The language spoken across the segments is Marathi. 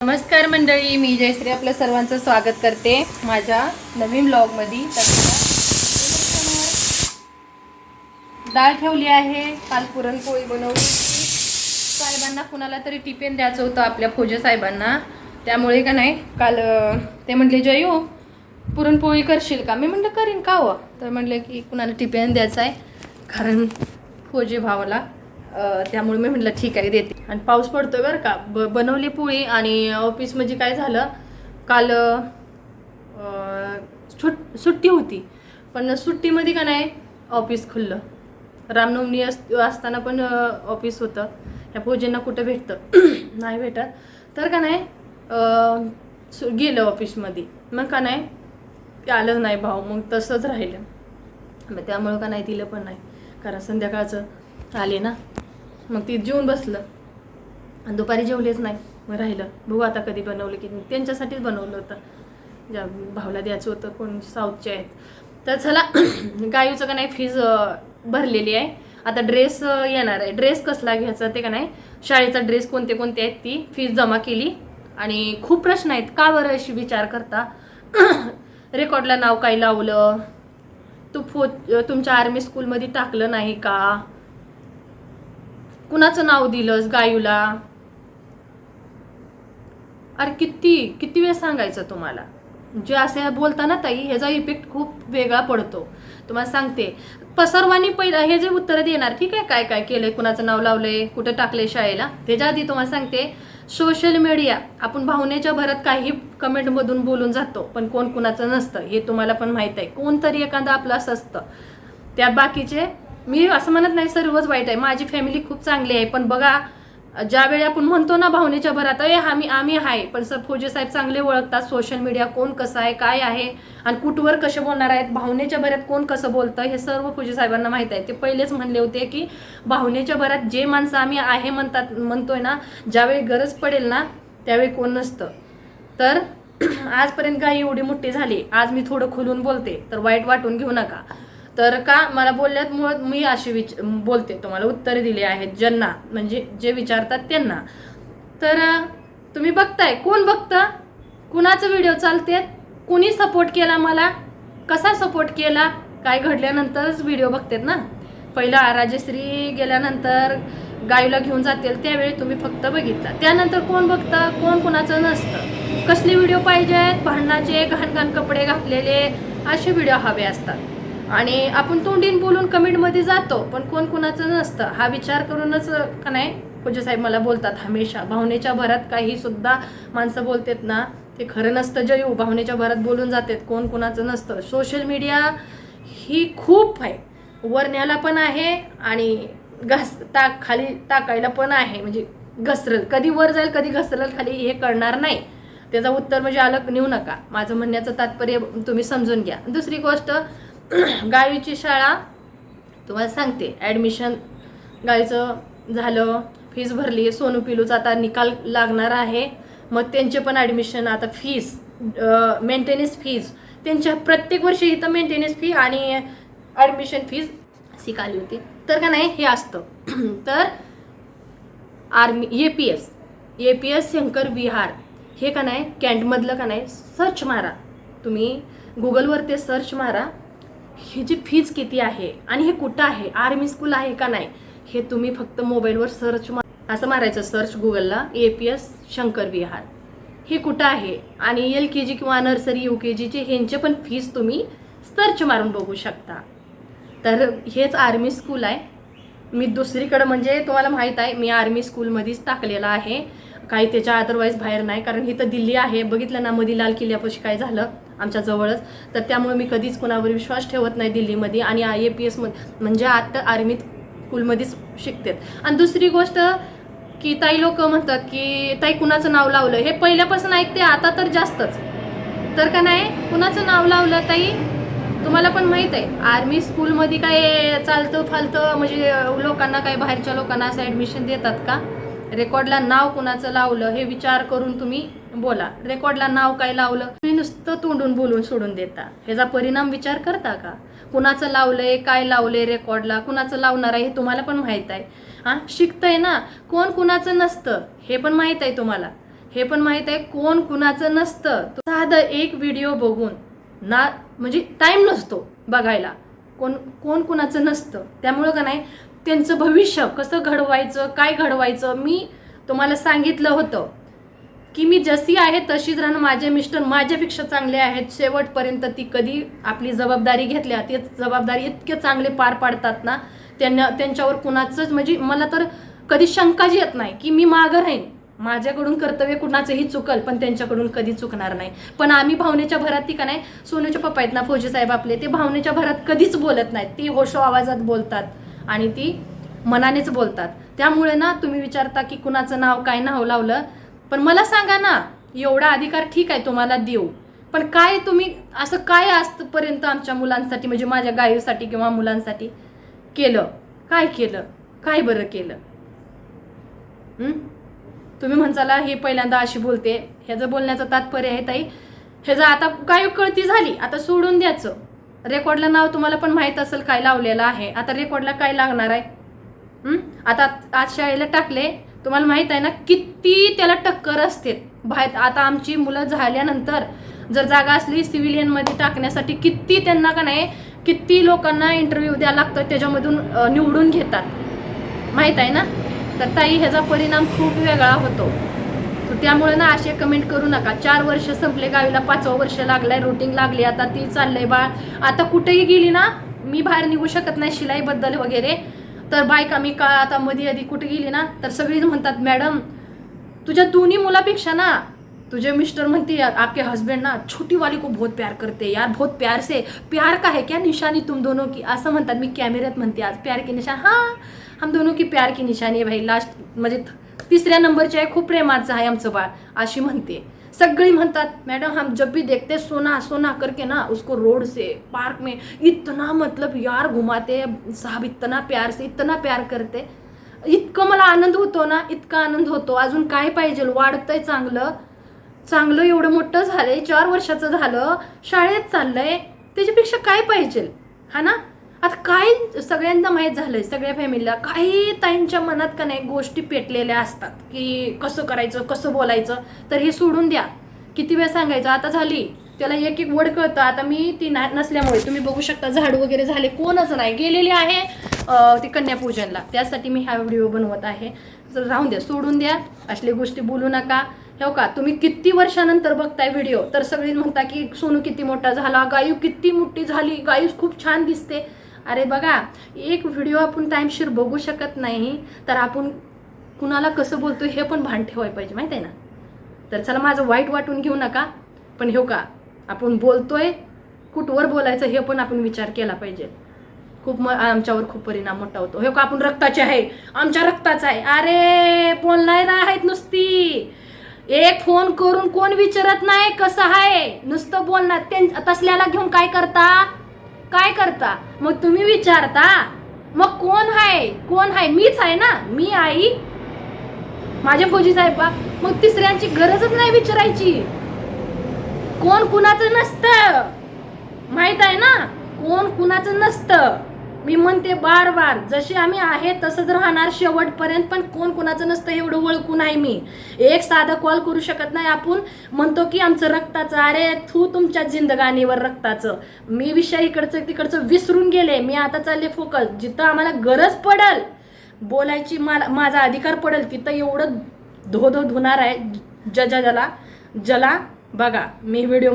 नमस्कार मंडळी, मी जयश्री आपलं सर्वांचं स्वागत करते माझ्या नवीन ब्लॉगमध्ये. डाळ ठेवली आहे, काल पुरणपोळी बनवली होती. साहेबांना कुणाला तरी टिफिन द्यायचं होतं आपल्या फौजे साहेबांना, त्यामुळे का नाही काल ते म्हटले जयू पुरणपोळी करशील का. मी म्हटलं करीन का हो, तर म्हटलं की कुणाला टिफिन द्यायचं आहे कारण फौजे भावाला, त्यामुळे मी म्हटलं ठीक आहे देते. आणि पाऊस पडतोय बरं का. बनवली पोळी आणि ऑफिस म्हणजे काय झालं काल सुट्टी होती, पण सुट्टीमध्ये का नाही ऑफिस खुललं. रामनवमी असताना पण ऑफिस होतं. ह्या फौजेंना कुठं भेटतं नाही भेटत, तर का नाही गेलं ऑफिसमध्ये. मग का नाही आलं नाही भाऊ, मग तसंच राहिलं. मग त्यामुळं का नाही दिलं पण नाही, कारण संध्याकाळचं आले ना. मग ती जेवून बसलं आणि दुपारी जेवलेच नाही. मग राहिलं, बघू आता कधी बनवलं की. त्यांच्यासाठीच बनवलं होतं, ज्या भावला द्यायचं होतं, कोण साऊथचे आहेत. तर चला गायूचं का नाही फीज भरलेली आहे. आता ड्रेस येणार आहे. ड्रेस कसला घ्यायचा ते का नाही, शाळेचा ड्रेस कोणते कोणते आहेत ती फीज जमा केली. आणि खूप प्रश्न आहेत, का बरं अशी विचार करता. रेकॉर्डला नाव काय लावलं, तुमच्या आर्मी स्कूलमध्ये टाकलं नाही का, कुणाचं नाव दिलंस गायूला. अरे किती किती वेळ सांगायचं तुम्हाला. जे असे बोलता ना ताई, ह्याचा इफेक्ट खूप वेगळा पडतो. तुम्हाला सांगते, सर्वांनी पहिलं हे जे उत्तर देणार, ठीक आहे, काय काय केलंय, कुणाचं नाव लावलंय, कुठं टाकलंय शाळेला. त्याच्या आधी तुम्हाला सांगते, सोशल मीडिया आपण भावनेच्या भरात काही कमेंटमधून बोलून जातो, पण कोण कुणाचं नसतं हे तुम्हाला पण माहीत आहे. कोणतरी एखादं आपलं असं असतं. त्या बाकीचे, मी असं म्हणत नाही सर्वच वाईट आहे, माझी फॅमिली खूप चांगली आहे. पण बघा, ज्यावेळी आपण म्हणतो ना भावनेच्या भरात आम्ही आहे, पण फौजे साहेब चांगले ओळखतात सोशल मीडिया कोण कसं आहे, काय आहे, आणि कुठवर कसे बोलणार आहेत, भावनेच्या भरात कोण कसं बोलतं, हे सर्व फौजे साहेबांना माहीत आहे. ते पहिलेच म्हणले होते की भावनेच्या भरात जे माणसं आम्ही आहे म्हणतोय ना, ज्यावेळी गरज पडेल ना त्यावेळी कोण नसतं. तर आजपर्यंत गाय एवढी मोठी झाली, आज मी थोडं खुलून बोलते, तर वाईट वाटून घेऊ नका. तर का मला बोलल्यामुळे मी अशी बोलते, तुम्हाला उत्तर दिले आहेत ज्यांना, म्हणजे जे विचारतात त्यांना. तर तुम्ही बघताय, कोण बघतं, कुणाचं व्हिडिओ चालते, कुणी सपोर्ट केला मला, कसा सपोर्ट केला, काय घडल्यानंतरच व्हिडिओ बघतात ना. पहिला राजश्री गेल्यानंतर गायला घेऊन जातील त्यावेळी तुम्ही फक्त बघितला, त्यानंतर कोण बघतं, कोण कुणाचं नसतं. कसले व्हिडिओ पाहिजेत, भांडणाचे, घाण कपडे घातलेले, असे व्हिडिओ हवे असतात. आणि आपण तोंडीन बोलून कमेंटमध्ये जातो, पण कोण कुणाचं नसतं. हा विचार करूनच का नाही फौजे साहेब मला बोलतात हमेशा, भावनेच्या भरात काही सुद्धा माणसं बोलतात ना ते खरं नसतं. जयू भावनेच्या भरात बोलून जातात, कोण कुणाचं नसतं. सोशल मीडिया ही खूप आहे, वरण्याला पण आहे आणि खाली टाकायला पण आहे. म्हणजे घसरल, कधी वर जाईल कधी घसरल खाली हे कळणार नाही. त्याचं उत्तर म्हणजे अलग नेऊ नका. माझं म्हणण्याचं तात्पर्य तुम्ही समजून घ्या. दुसरी गोष्ट, गायूची शाळा तुम्हाला सांगते, ॲडमिशन गायचं झालं, फीस भरली, सोनू पिलूचा आता निकाल लागणार आहे. मग त्यांचे पण ॲडमिशन, आता फीस, मेंटेनन्स फीज त्यांच्या प्रत्येक वर्षी इथं मेंटेनन्स फी आणि ॲडमिशन फीज शिकाली होती. तर का नाही हे असतं. तर आर्मी APS शंकर विहार हे का नाही कॅन्टमधलं का नाही सर्च मारा, तुम्ही गुगलवर ते सर्च मारा, ह्याची फीज किती आहे आणि हे कुठं आहे, आर्मी स्कूल आहे का नाही, हे तुम्ही फक्त मोबाईलवर सर्च असं मारायचं, सर्च गुगलला APS शंकर विहार हे कुठं आहे. आणि LKG किंवा नर्सरी UKGचे ह्यांचे पण फीज तुम्ही सर्च मारून बघू शकता. तर हेच आर्मी स्कूल आहे. मी दुसरीकडं म्हणजे तुम्हाला माहीत आहे, मी आर्मी स्कूलमध्येच टाकलेलं आहे, काही त्याच्या अदरवाईज बाहेर नाही. कारण इथं दिल्ली आहे, बघितलं ना मध्ये लाल किल्ल्यापाशी काय झालं आमच्या जवळच. तर त्यामुळे मी कधीच कोणावर विश्वास ठेवत नाही दिल्लीमध्ये. आणि APS म्हणजे आता आर्मी स्कूलमध्येच शिकतात. आणि दुसरी गोष्ट की ताई लोक म्हणतात की ताई कुणाचं नाव लावलं, हे पहिल्यापासून ऐकते, आता तर जास्तच. तर का नाही कुणाचं नाव लावलं ताई, तुम्हाला पण माहीत आहे आर्मी स्कूलमध्ये काय चालतं फालतं, म्हणजे लोकांना काय बाहेरच्या लोकांना असं ॲडमिशन देतात का. रेकॉर्डला नाव कुणाचं लावलं हे विचार करून तुम्ही बोला. रेकॉर्डला नाव काय लावलं, तुम्ही नुसतं तोंडून बोलून सोडून देता, ह्याचा परिणाम विचार करता का. कुणाचं लावलंय, काय लावलंय, रेकॉर्डला कुणाचं लावणार आहे हे तुम्हाला पण माहीत आहे. शिकतंय ना, कोण कुणाचं नसतं हे पण माहीत आहे तुम्हाला. हे पण माहित आहे कोण कुणाचं नसतं. साधं एक व्हिडिओ बघून ना म्हणजे टाइम नसतो बघायला, कोण कुणाचं नसतं. त्यामुळं का नाही त्यांचं भविष्य कसं घडवायचं, काय घडवायचं मी तुम्हाला सांगितलं होतं की मी जशी आहे तशीच राहणं. माझे मिस्टर माझ्यापेक्षा चांगले आहेत शेवटपर्यंत. ती कधी आपली जबाबदारी घेतल्या ते जबाबदारी इतके चांगले पार पाडतात ना, त्यांच्यावर कुणाचंच म्हणजे मला तर कधी शंकाच येत नाही की मी मागं राहीन. माझ्याकडून कर्तव्य कुणाचंही चुकल पण त्यांच्याकडून कधी चुकणार नाही. पण आम्ही भावनेच्या भरात ती का नाही, सोनूचे पप्पा आहेत ना फौजी साहेब आपले, ते भावनेच्या भरात कधीच बोलत नाहीत. ती होशो आवाजात बोलतात आणि ती मनानेच बोलतात. त्यामुळे ना तुम्ही विचारता की कुणाचं नाव काय नाव लावलं, पण मला सांगा ना, एवढा अधिकार ठीक आहे तुम्हाला देऊ, पण काय तुम्ही असं काय आजपर्यंत आमच्या मुलांसाठी म्हणजे माझ्या गायूसाठी किंवा मुलांसाठी केलं? काय केलं? काय बरं केलं? तुम्ही म्हणसाला हे पहिल्यांदा अशी बोलते. ह्याचं बोलण्याचं तात्पर्य आहे ताई, ह्याचं आता गाय कळती झाली, आता सोडून द्यायचं. रेकॉर्डला नाव तुम्हाला पण माहीत असेल काय लावलेलं आहे. आता रेकॉर्डला काय लागणार आहे? आता आज शाळेला टाकले, तुम्हाला माहित आहे ना किती त्याला टक्कर असते बाहेर. आता आमची मुलं झाल्यानंतर जर जागा असली सिव्हिलियनमध्ये टाकण्यासाठी किती त्यांना का नाही किती लोकांना इंटरव्ह्यू द्यायला लागतं, त्याच्यामधून निवडून घेतात माहीत आहे ना. तर ताई ह्याचा परिणाम खूप वेगळा होतो. त्यामुळे ना असे कमेंट करू नका. 4 वर्ष संपले, गावीला 5वं वर्ष लागलंय, रुटीन लागली, आता ती चाललंय बाळ. आता कुठेही गेली ना, मी बाहेर निघू शकत नाही शिलाईबद्दल वगैरे, तर बायका मी का आता मध्ये आधी कुठे गेली ना तर सगळी म्हणतात मॅडम तुझ्या दोन्ही मुलापेक्षा ना तुझे मिस्टर म्हणते आपके हस्बैंड ना छोटी वाली को बहुत प्यार करते यार, बहुत प्यार से. प्यार का है क्या निशानी तुम दोनों की, असं म्हणतात. मी कॅमेऱ्यात म्हणते आज प्यार की निशानी, हां हम दोनों की प्यार की निशानी आहे भाई. लास्ट म्हणजे 3ऱ्या नंबरची आहे, खूप प्रेमाचं आहे आमचं बाळ, अशी म्हणते. सगळी म्हणतात मॅडम हम जब भी देखते सोना सोना करके ना उसको रोड से पार्क में इतना मतलब यार घुमाते साहब, इतना प्यार से इतना प्यार करते. इतकं मला आनंद होतो ना, इतका आनंद होतो. अजून काय पाहिजे? वाढतंय चांगलं चांगलं, एवढं मोठं झालंय, 4 वर्षाचं झालं, शाळेत चाललंय, त्याच्यापेक्षा काय पाहिजे हा ना. आता काय सगळ्यांना माहीत झालंय, सगळ्या फॅमिलीला काही ताईंच्या मनात का नाही गोष्टी पेटलेल्या असतात की कसं करायचं कसं बोलायचं. तर हे सोडून द्या. किती वेळ सांगायचं, आता झाली त्याला एक एक वड कळतं. आता मी ती नसल्यामुळे तुम्ही बघू शकता झाडू वगैरे झाले, कोणच नाही गेलेली आहे ती कन्यापूजनला. त्यासाठी मी हा व्हिडिओ बनवत आहे. तर राहून द्या, सोडून द्या, असल्या गोष्टी बोलू नका. हो का, तुम्ही किती वर्षानंतर बघताय व्हिडिओ तर सगळी म्हणता की सोनू किती मोठा झाला, गायू किती मोठी झाली, गायू खूप छान दिसते. अरे बघा, एक व्हिडिओ आपण टाईमशीर बघू शकत नाही तर आपण कुणाला कसं बोलतोय हे पण भान ठेवायला पाहिजे, माहिती आहे ना. तर चला माझं वाईट वाटून घेऊ नका, पण हो का आपण बोलतोय कुठवर बोलायचं हे पण आपण विचार केला पाहिजे. खूप आमच्यावर खूप परिणाम मोठा होतो. हो का, आपण रक्ताचे आहे, आमच्या रक्ताचा आहे. अरे बोलणार आहेत नुसती, एक फोन करून कोण विचारत नाही कसं आहे, नुसतं बोलणार. तसल्याला घेऊन काय करता मग तुम्ही विचारता मग कोण आहे मीच आहे ना, मी आई माझ्या फौजी साहेबा. मग तिसऱ्यांची गरजच नाही विचारायची. कोण कुणाचं नसतं, माहित आहे ना, कोण कुणाचं नसतं. मी म्हणते बार बार, जसे आम्ही आहे तसंच राहणार शेवटपर्यंत. पण कोण कुणाचं नसतं एवढं ओळखून आहे मी. एक साधा कॉल करू शकत नाही आपण, म्हणतो की आमचं रक्ताचं. अरे तुमच्या जिंदगानीवर रक्ताचं. मी विषय इकडचं तिकडचं विसरून गेले. मी आता चालले फोकस, जिथं आम्हाला गरज पडल बोलायची, माझा अधिकार पडेल तिथं एवढं धुणार आहे. ज्याला बघा मी व्हिडिओ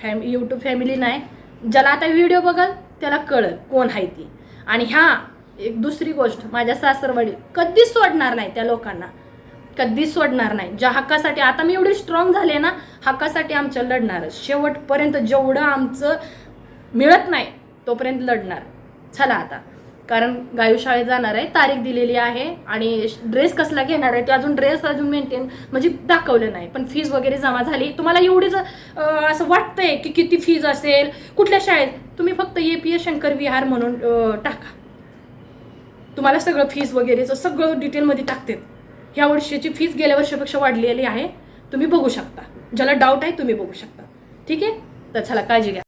यूट्यूब फॅमिली नाही, ज्याला आता व्हिडिओ बघल त्याला कळल कोण आहे ती. आणि एक दुसरी गोष्ट, माझ्या सासरवाडी कधीच सोडणार नाही त्या लोकांना, कधीच सोडणार नाही. ज्या हक्कासाठी आता मी एवढी स्ट्रॉंग झाले ना, हक्कासाठी आमच्या लढणार शेवटपर्यंत. जेवढं आमचं मिळत नाही तोपर्यंत लढणार. चला आता, कारण गायू शाळेत जाणार आहे, तारीख दिलेली आहे. आणि ड्रेस कसला घेणार आहे ते अजून मेंटेन म्हणजे दाखवलं नाही. पण फीज वगैरे जमा झाली. तुम्हाला एवढीच असं वाटतंय की किती फीज असेल कुठल्या शाळेत, तुम्ही फक्त APS शंकर विहार म्हणून टाका, तुम्हाला सगळं फीज वगैरेचं सगळं डिटेलमध्ये टाकते. ह्या वर्षीची फीज गेल्या वर्षापेक्षा वाढलेली आहे, तुम्ही बघू शकता. ज्याला डाऊट आहे तुम्ही बघू शकता. ठीक आहे, तर चला काळजी घ्या.